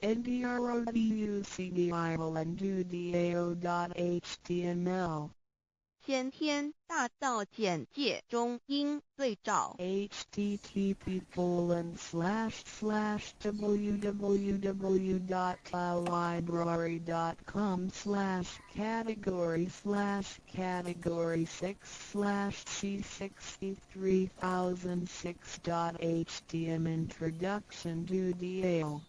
ndroducdao.html 先天大道简介中应对照 http://www.cloudlibrary.com/category/category 6/c63006.htm Introduction to DAO